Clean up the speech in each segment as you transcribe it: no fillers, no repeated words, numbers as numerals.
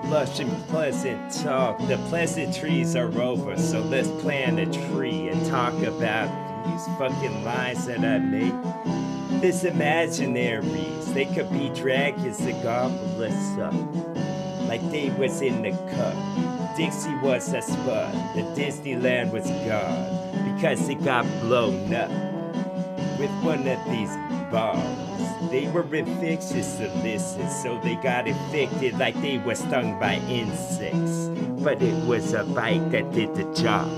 lush and pleasant talk. The pleasantries are over, so let's plant a tree and talk about these fucking lies that I make. This imaginaries, they could be dragons that gobble us up like they was in the cup. Dixie was a spot, the Disneyland was gone because it got blown up with one of these bombs. They were infectious to listen, so they got infected like they were stung by insects. But it was a bite that did the job.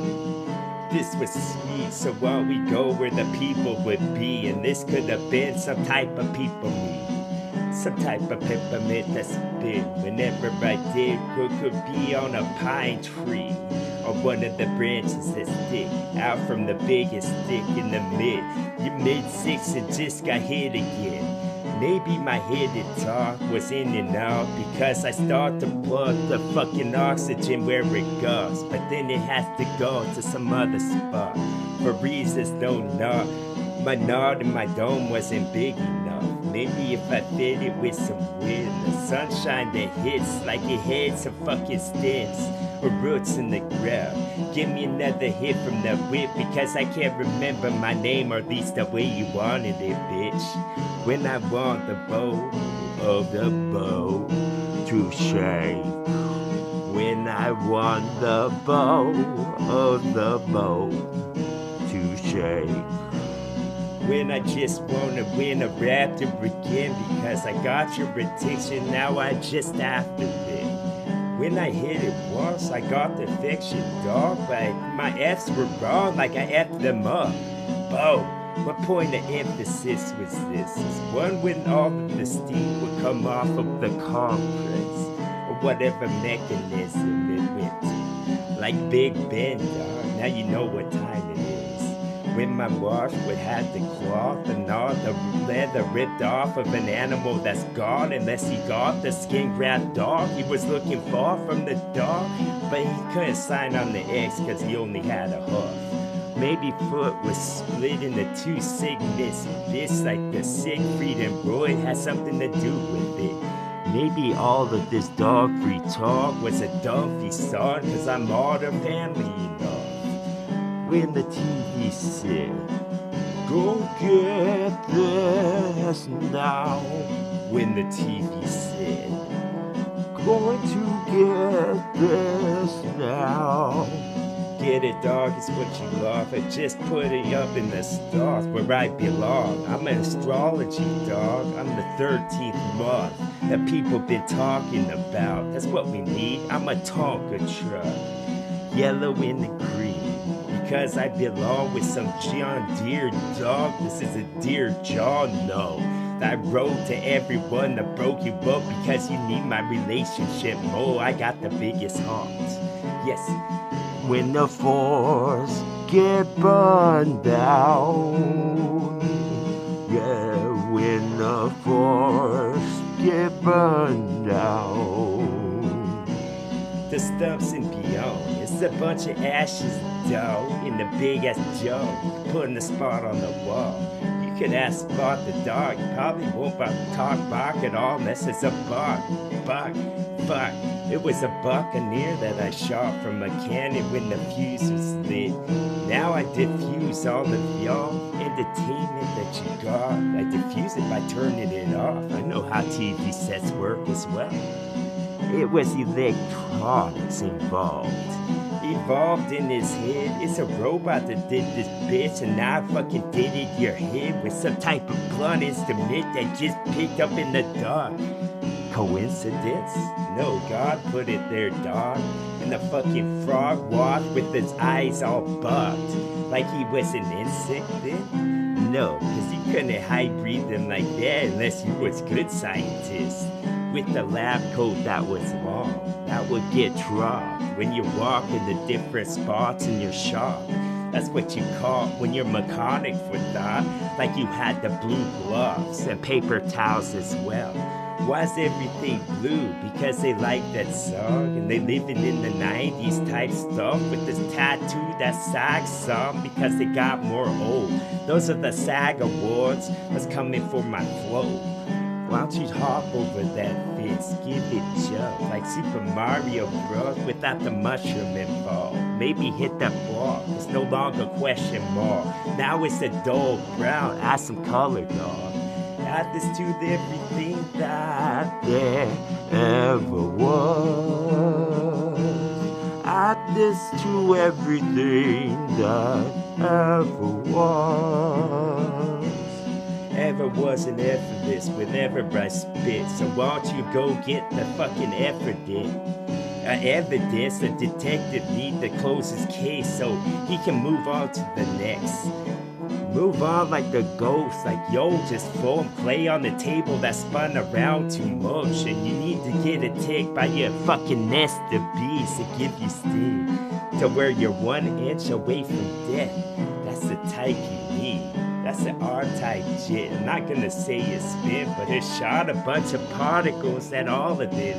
This was sweet, so won't we go where the people would be? And this could have been some type of people meat, some type of peppermint that spit whenever I did what could be on a pine tree, or one of the branches that stick out from the biggest stick in the mid. You mid-six and just got hit again. Maybe my headed talk was in and out because I start to plug the fucking oxygen where it goes, but then it has to go to some other spot for reasons don't know. My nod and my dome wasn't big enough. Maybe if I fed it with some wind, the sunshine that hits like it had some fucking stems or roots in the ground. Give me another hit from the whip because I can't remember my name, or at least the way you wanted it, bitch. When I want the bow of the bow to shake. When I want the bow of the bow to shake. When I just wanna win a raptor again because I got your addiction, now I just after it. When I hit it once, I got the fiction, dog. Like my F's were wrong, like I F'd them up. Boom. What point of emphasis was this? Is one when all of the steam would come off of the compress, or whatever mechanism it went to. Like Big Ben, dog. Now you know what time it is. When my wash would have the cloth and all the leather ripped off of an animal that's gone, unless he got the skin wrapped dog. He was looking far from the dog, but he couldn't sign on the X because he only had a hoof. Maybe foot was split into two segments. This, like the Siegfried and Roy, had something to do with it. Maybe all of this dog-free talk was a Dumpy song, cause I'm all the family enough. When the TV said, go get this now. When the TV said, going to get this now. Get it, dog, it's what you love. I just put it up in the stars where I belong. I'm an astrology dog. I'm the 13th month that people been talking about. That's what we need. I'm a Tonka truck, yellow in the green, because I belong with some John Deere dog. This is a Dear John, no. I wrote to everyone that broke you up because you need my relationship more. I got the biggest heart. Yes. When the force get burned down, yeah, when the force get burned down, the stumps and beyond, it's a bunch of ashes, dough, in the big ass jug, putting the spot on the wall. You could ask Spot the dog, you probably won't talk bark at all unless it's a buck. It was a buccaneer that I shot from a cannon when the fuse was lit. Now I diffuse all of y'all entertainment that you got. I diffuse it by turning it off. I know how TV sets work as well. It was electronics involved. Evolved in his head. It's a robot that did this bitch, and now I fucking did it in your head with some type of blunt instrument that just picked up in the dark. Coincidence? No, God put it there, dog. And the fucking frog walked with his eyes all bugged, like he was an insect then? No, cause you couldn't hybrid them like that unless you was good scientist. With the lab coat that was long, that would get dropped when you walk in the different spots in your shop. That's what you call when you're mechanic for that, like you had the blue gloves and paper towels as well. Why's everything blue? Because they like that song and they living in the 90s type stuff with this tattoo that SAG some because they got more old. Those are the SAG awards that's coming for my flow. Why don't you hop over that this, give it jump, like Super Mario Bros. Without the mushroom involved. Maybe hit that ball, it's no longer question mark. Now it's a dull brown, add some color, dog. Add this to everything that there ever was. Add this to everything that ever was. Ever was an effortless whenever I spit. So why don't you go get the fucking effort in? Evidence, a detective need to close his case so he can move on to the next. Move on like the ghost, like yo, just throw and play on the table that spun around too much. And you need to get a take by your fucking nest of bees to give you steam. To where you're 1 inch away from death. That's the type you need. That's an R-type jet. I'm not gonna say it's spin, but it shot a bunch of particles at all of them.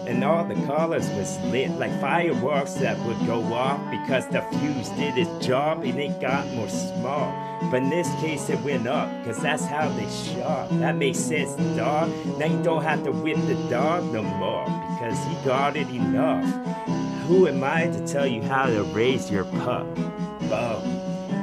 And all the colors was lit like fireworks that would go off because the fuse did its job and it got more small. But in this case it went up, cause that's how they shot. That makes sense, dog. Now you don't have to whip the dog no more, because he got it enough. Who am I to tell you how to raise your pup?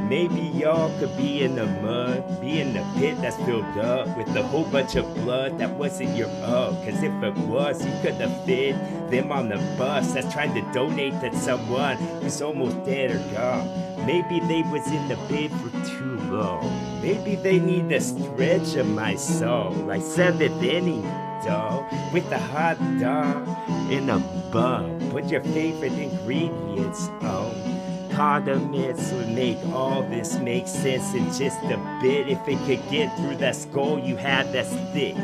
Maybe y'all could be in the mud, be in the pit that's filled up with a whole bunch of blood that wasn't your own. Cause if it was, you could have fed them on the bus that's trying to donate to someone who's almost dead or gone. Maybe they was in the bed for too long. Maybe they need a stretch of my soul, like 7th inning, dog, with a hot dog in a bun. Put your favorite ingredients on. Condiments would make all this make sense in just a bit if it could get through that skull you had that's thick.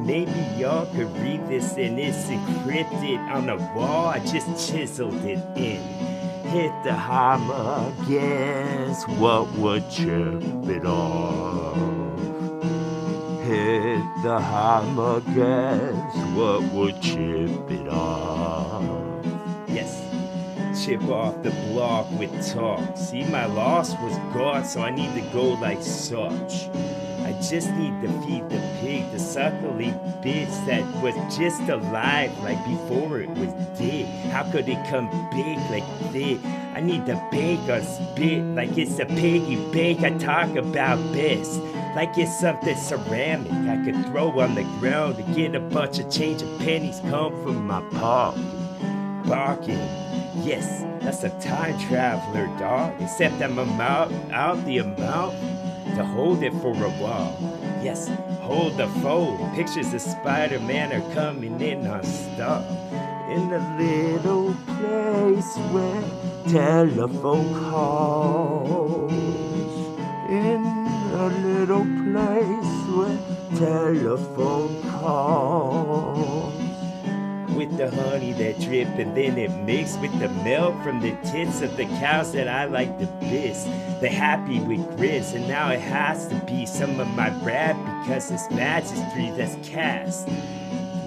Maybe y'all could read this and it's encrypted on the wall. I just chiseled it in. Hit the hammer, guess what would chip it off? Hit the hammer, guess what would chip it off? Yes. Chip off the block with talk. See, my loss was gone, so I need to go like such. I just need to feed the pig, the suckling bitch that was just alive like before it was dead. How could it come big like this? I need to bake or spit like it's a piggy bake I talk about best. Like it's something ceramic I could throw on the ground to get a bunch of change of pennies come from my pocket. Barking. Yes, that's a time traveler, dog. Except I'm out the amount to hold it for a while. Yes, hold the phone. Pictures of Spider-Man are coming in on stop. In a little place where telephone calls. In a little place where telephone calls. With the honey that drip and then it mixed with the milk from the tits of the cows that I like the best. They're happy with grits and now it has to be some of my rap because it's magistry that's cast.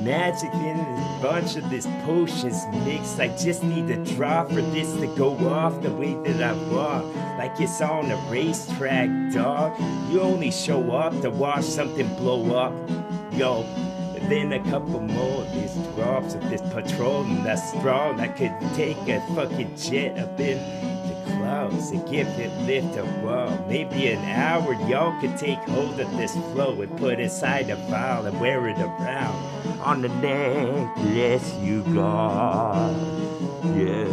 Magic in a bunch of this potions mixed. I just need a drop for this to go off the way that I want. Like it's on a racetrack, dog. You only show up to watch something blow up. Yo. Then a couple more of these drops of this petroleum that's strong that could take a fucking jet up in the clouds and give it lift a while. Maybe an hour y'all could take hold of this flow and put inside a vial and wear it around on the necklace you got. Yeah,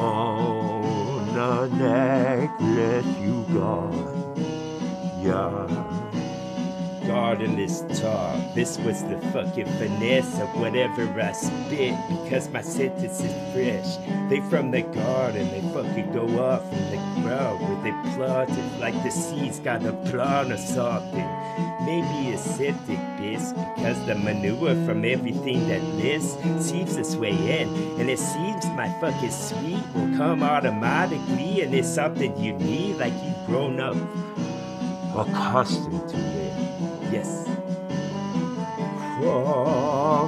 on the necklace you got. Yeah. Garden this talk. This was the fucking finesse of whatever I spit because my sentence is fresh. They from the garden, they fucking go up from the ground where they planted like the seeds got a plant or something. Maybe it's septic piss because the manure from everything that lives seeps its way in, and it seems my fucking sweet will come automatically, and it's something you need like you've grown up accustomed to it. Yes.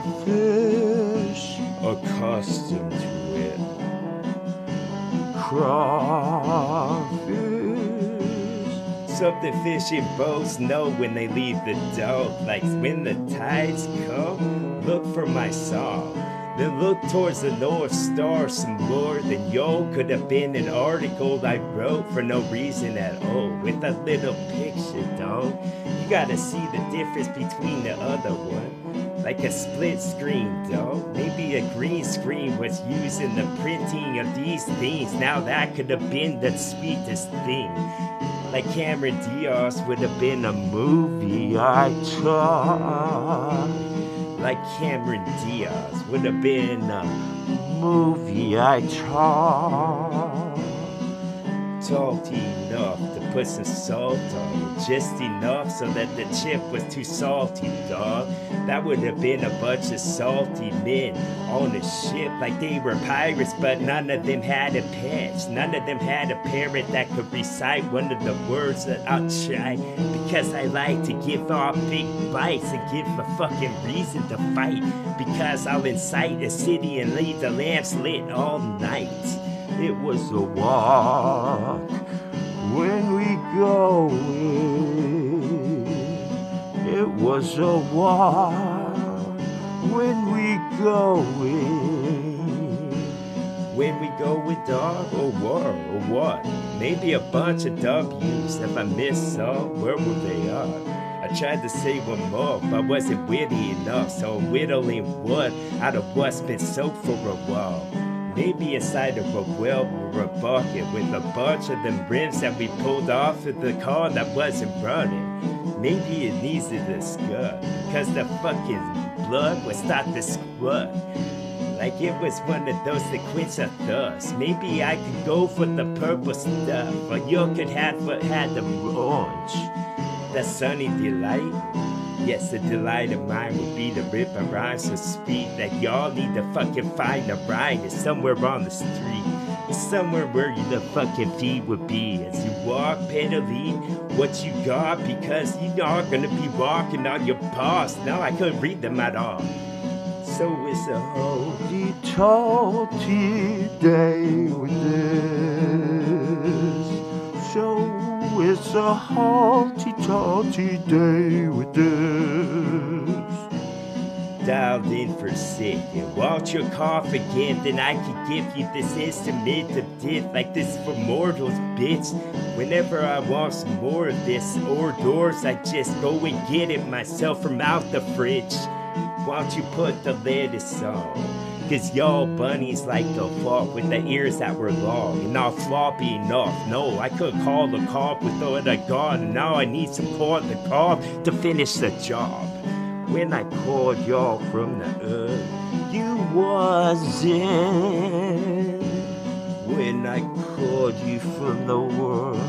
Crawfish, accustomed to it. Crawfish. Something fishing boats know when they leave the dock. Like when the tides come, look for my song. Then look towards the North Star some more than yo. Could have been an article I wrote for no reason at all. With a little picture, dog. You gotta see the difference between the other one. Like a split screen, dog. Maybe a green screen was used in the printing of these things. Now that could have been the sweetest thing. Like Cameron Diaz would have been a movie I tried. Like Cameron Diaz would have been a movie I tried. Salty enough to put some salt on it, just enough so that the chip was too salty, dog. That would have been a bunch of salty men on a ship like they were pirates, but none of them had a patch. None of them had a parrot that could recite one of the words that I'll try. Because I like to give off big bites and give a fucking reason to fight. Because I'll incite a city and leave the lamps lit all night. It was a walk when we go in. It was a walk when we go in. When we go with dog or war or what? Maybe a bunch of W's. If I missed some, where were they at? I tried to say one more, but wasn't witty enough, so I'm whittling wood out of what's been soaked for a while. Maybe inside of a well or a bucket with a bunch of them rims that we pulled off of the car that wasn't running. Maybe it needed a scud, because the fucking blood would start to squat. Like it was one of those that quench a thirst. Maybe I could go for the purple stuff, or you could have what had the orange. The sunny delight. Yes, the delight of mine would be to rip a rhyme so sweet that y'all need to fucking find a rhyme. It's somewhere on the street. It's somewhere where the fucking feet would be. As you walk, pedaling what you got, because you are gonna be walking on your paws. No, I couldn't read them at all. So it's a holy talty day with this. So it's a halty-talty day with this. Dialed in for a second. Won't you cough again? Then I can give you this instrument of death, like this for mortals, bitch. Whenever I want some more of this hors d'oeuvres, I just go and get it myself from out the fridge. Won't you put the lettuce on? Cause y'all bunnies like to walk with the ears that were long and not floppy enough. No, I could call the cop without a gun, and now I need some corn the cob to finish the job. When I called y'all from the earth, you wasn't. When I called you from the world,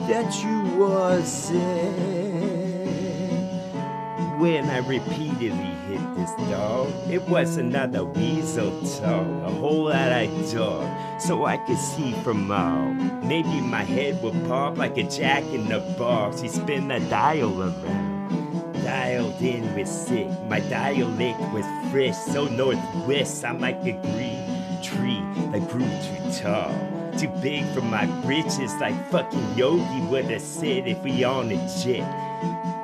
that you wasn't. When I repeatedly hit this dog, it was another weasel tongue, a hole that I dug, so I could see from out. Maybe my head would pop like a jack in the box. You spin the dial around, dialed in with sick. My dialect was fresh, so northwest. I'm like a green tree that grew too tall, too big for my britches, like fucking Yogi would have said if we on a jet.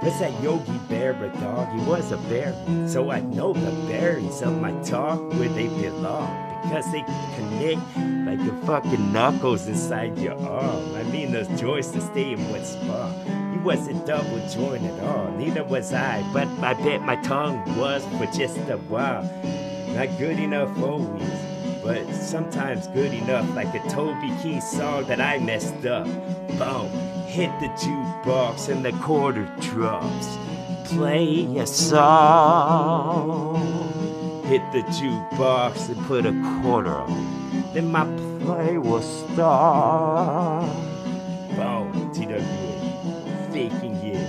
Was that Yogi Bear a dog? He was a bear, so I know the bearings of my talk where they belong, because they connect like the fucking knuckles inside your arm. I mean those joints to stay in one spot. He wasn't double jointed at all, neither was I, but I bet my tongue was for just a while. Not good enough always, but sometimes good enough, like a Toby Keith song that I messed up. Boom. Hit the jukebox and the quarter drops. Play a song. Hit the jukebox and put a quarter on. Then my play will start. Boom, TWA. Faking it.